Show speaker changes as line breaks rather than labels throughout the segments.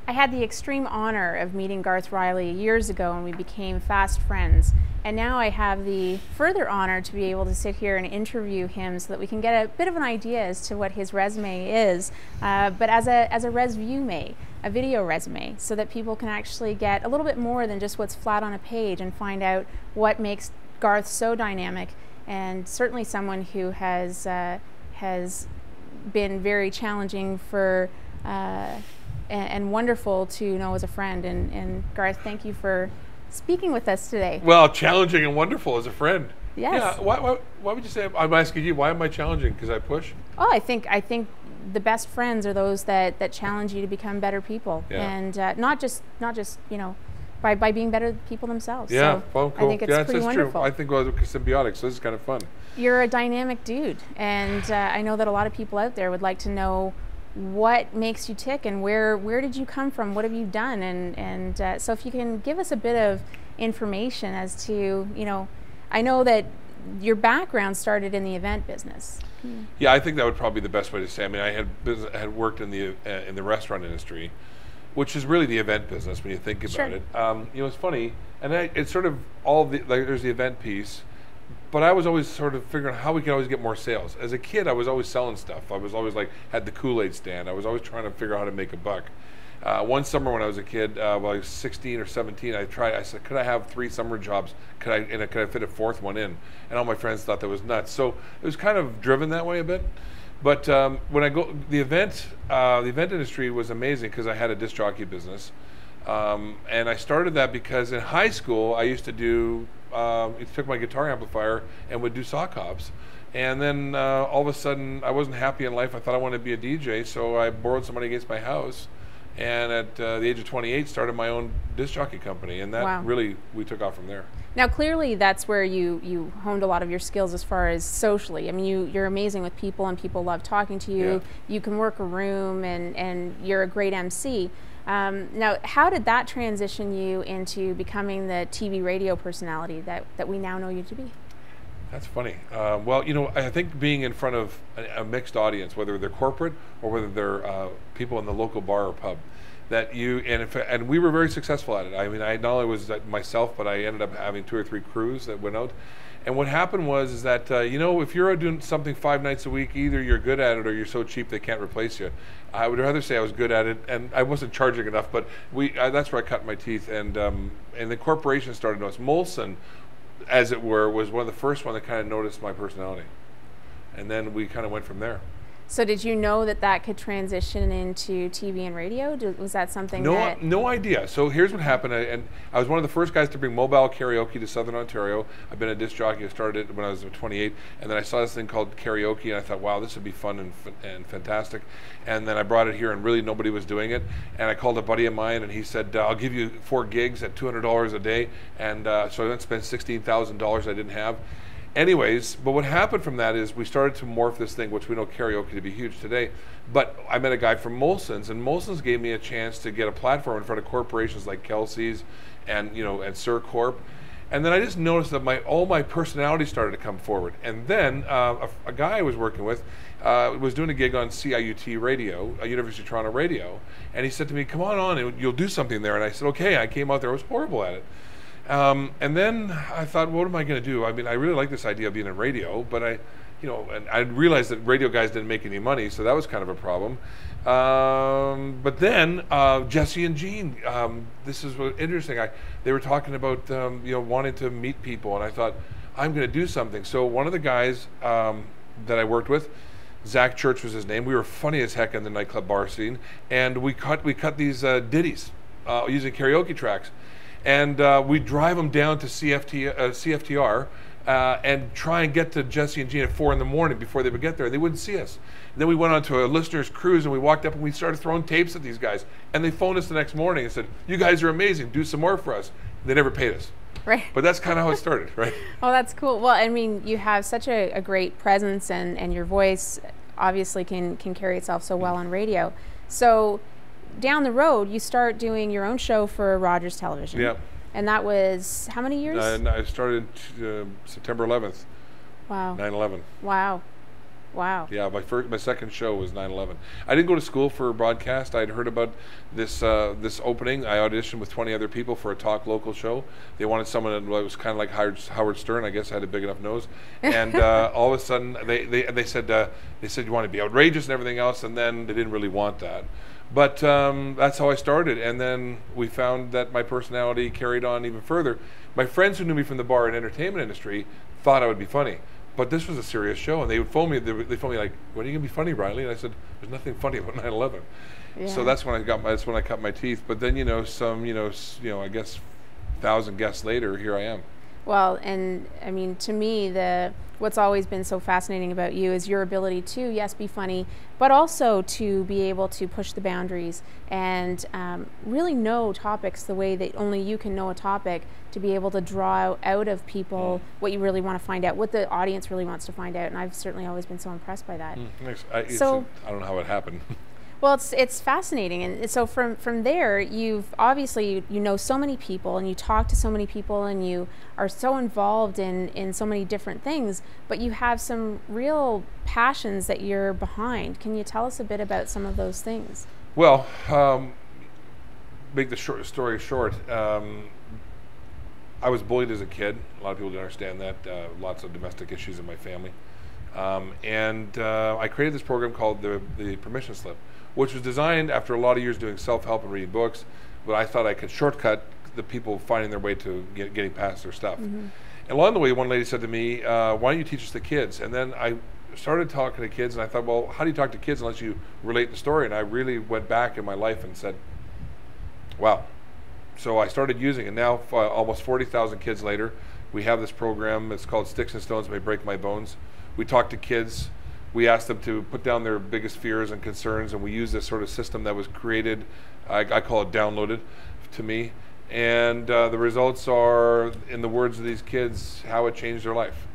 I had the extreme honor of meeting Garth Riley years ago, and we became fast friends. And now I have the further honor to be able to sit here and interview him so that we can get a bit of an idea as to what his resume is, but as a resume, a video resume, so that people can actually get a little bit more than just what's flat on a page and find out what makes Garth so dynamic, and certainly someone who has been very challenging for and wonderful to know as a friend. And Garth, thank you for speaking with us today.
Well, challenging and wonderful as a friend.
Yes.
Yeah. Why would you say? I'm asking you. Why am I challenging? Because I push.
Oh, I think the best friends are those that challenge you to become better people,
Yeah.
and not just by being better people themselves.
Yeah.
So
well, cool.
I think it's
yeah,
pretty
that's
wonderful.
true. I think we're symbiotic, so this is kind of fun.
You're a dynamic dude, and I know that a lot of people out there would like to know what makes you tick, and where did you come from? What have you done? And so if you can give us a bit of information as to, I know that your background started in the event business.
Yeah, I think that would probably be the best way to say. I mean, I had worked in the restaurant industry, which is really the event business when you think about
Sure.
it. It's funny, and it's sort of there's the event piece. But I was always sort of figuring out how we could always get more sales. As a kid, I was always selling stuff. I was always had the Kool-Aid stand. I was always trying to figure out how to make a buck. One summer when I was a kid, when I was 16 or 17, I said, could I have 3 summer jobs? Could I fit a 4th one in? And all my friends thought that was nuts. So it was kind of driven that way a bit. But when I go, the event industry was amazing because I had a disc jockey business. And I started that because in high school, I used to do, took my guitar amplifier and would do sock hops. And then all of a sudden, I wasn't happy in life. I thought I wanted to be a DJ, so I borrowed some money against my house. And at the age of 28, started my own disc jockey company. And that
Wow.
really, we took off from there.
Now, clearly, that's where you honed a lot of your skills as far as socially. I mean, you're amazing with people, and people love talking to you.
Yeah.
You can work a room, and you're a great MC. Now, how did that transition you into becoming the TV radio personality that we now know you to be?
That's funny. Well, I think being in front of a mixed audience, whether they're corporate or whether they're people in the local bar or pub, and we were very successful at it. I mean, I not only was that myself, but I ended up having 2 or 3 crews that went out. And what happened was that if you're doing something 5 nights a week, either you're good at it or you're so cheap they can't replace you. I would rather say I was good at it, and I wasn't charging enough. But that's where I cut my teeth. And the corporation started to notice. Molson, as it were, was one of the first one that kind of noticed my personality, and then we kind of went from there.
So did you know that could transition into TV and radio? Was that something that...
No idea. So here's what happened. I was one of the first guys to bring mobile karaoke to Southern Ontario. I've been a disc jockey. I started it when I was 28. And then I saw this thing called karaoke, and I thought, wow, this would be fun and fantastic. And then I brought it here, and really nobody was doing it. And I called a buddy of mine, and he said, I'll give you 4 gigs at $200 a day. And so I went and spent $16,000 I didn't have. Anyways, but what happened from that is we started to morph this thing, which we know karaoke to be huge today. But I met a guy from Molson's, and Molson's gave me a chance to get a platform in front of corporations like Kelsey's and Sir Corp. And then I just noticed that all my personality started to come forward. And then a guy I was working with was doing a gig on CIUT radio, University of Toronto radio, and he said to me, "Come on, and you'll do something there." And I said, "Okay." I came out there. I was horrible at it. And then I thought, what am I going to do? I mean, I really like this idea of being in radio, but and I realized that radio guys didn't make any money, so that was kind of a problem. But then Jesse and Jean, this is what interesting. They were talking about wanting to meet people, and I thought, I'm going to do something. So one of the guys that I worked with, Zach Church was his name. We were funny as heck in the nightclub bar scene, and we cut these ditties using karaoke tracks. And we'd drive them down to CFTR and try and get to Jesse and Jean at 4 in the morning before they would get there. They wouldn't see us. And then we went on to a listener's cruise, and we walked up and we started throwing tapes at these guys. And they phoned us the next morning and said, "You guys are amazing. Do some more for us." They never paid us.
Right.
But that's kind of how it started, right?
Oh, that's cool. Well, I mean, you have such a great presence, and your voice obviously can carry itself so well on radio. So down the road, you start doing your own show for Rogers Television.
Yeah.
And that was how many years?
I started September 11th.
Wow.
9/11.
Wow. Wow.
Yeah, my second show was 9/11. I didn't go to school for broadcast. I'd heard about this opening. I auditioned with 20 other people for a talk local show. They wanted someone that was kind of like Howard Stern. I guess I had a big enough nose. And all of a sudden, they said you want to be outrageous and everything else, and then they didn't really want that. But that's how I started, and then we found that my personality carried on even further. My friends who knew me from the bar and entertainment industry thought I would be funny, but this was a serious show, and they would phone me. They phone me like, "When are you gonna be funny, Riley?" And I said, "There's nothing funny about 9/11."
Yeah.
So that's when I cut my teeth. But then I guess 1,000 guests later, here I am.
Well, and I mean, to me, what's always been so fascinating about you is your ability to, yes, be funny, but also to be able to push the boundaries and really know topics the way that only you can know a topic, to be able to draw out of people what you really want to find out, what the audience really wants to find out. And I've certainly always been so impressed by that.
Thanks. I don't know how it happened.
Well, it's fascinating, and so from there, you've obviously you know so many people, and you talk to so many people, and you are so involved in so many different things. But you have some real passions that you're behind. Can you tell us a bit about some of those things?
Well, make the story short. I was bullied as a kid. A lot of people don't understand that. Lots of domestic issues in my family, and I created this program called the Permission Slip, which was designed after a lot of years doing self-help and reading books, but I thought I could shortcut the people finding their way to getting past their stuff. And along the way, one lady said to me, "Why don't you teach us the kids?" And then I started talking to kids, and I thought, well, how do you talk to kids unless you relate the story? And I really went back in my life and said, wow. So I started using it. Now, almost 40,000 kids later, we have this program. It's called Sticks and Stones May Break My Bones. We talk to kids. We ask them to put down their biggest fears and concerns, and we use this sort of system that was created, I call it downloaded to me, and the results are, in the words of these kids, how it changed their life.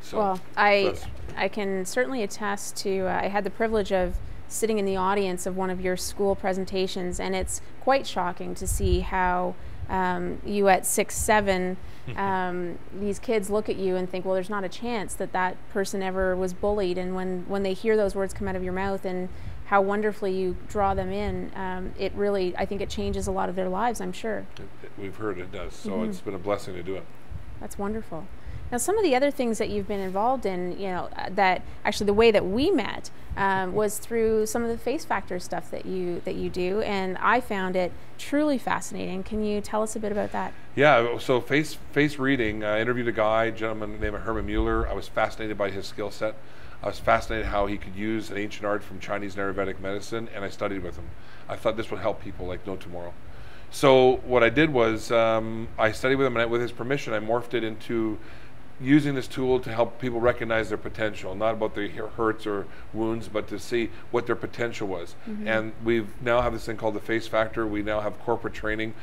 So,
well, I can certainly attest to, I had the privilege of sitting in the audience of one of your school presentations, and it's quite shocking to see how you at 6, 7, these kids look at you and think, well, there's not a chance that that person ever was bullied. And when they hear those words come out of your mouth and how wonderfully you draw them in, it really, I think it changes a lot of their lives, I'm sure.
We've heard it does, so it's been a blessing to do it.
That's wonderful. Now, some of the other things that you've been involved in, that actually the way that we met was through some of the face factor stuff that you do, and I found it truly fascinating. Can you tell us a bit about that?
Yeah, so face reading. I interviewed a gentleman named Herman Mueller. I was fascinated by his skill set. I was fascinated how he could use an ancient art from Chinese and Ayurvedic medicine, and I studied with him. I thought this would help people like no tomorrow. So what I did was I studied with him, and with his permission, I morphed it into using this tool to help people recognize their potential, not about their hurts or wounds, but to see what their potential was. And we now have this thing called the Face Factor. We now have corporate training.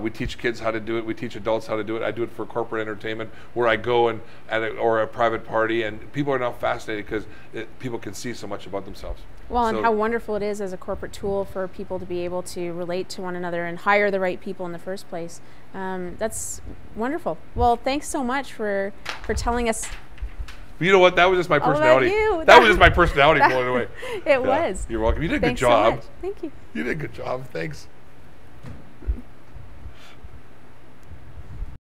We teach kids how to do it. We teach adults how to do it. I do it for corporate entertainment, where I go and or a private party, and people are now fascinated because people can see so much about themselves.
Well, and how wonderful it is as a corporate tool for people to be able to relate to one another and hire the right people in the first place. That's wonderful. Well, thanks so much for telling us.
You know what? That was just my personality. That was just my personality blowing away.
It was.
You're welcome. You did a good
Thanks
job.
so much. Thank you.
You did a good job. Thanks.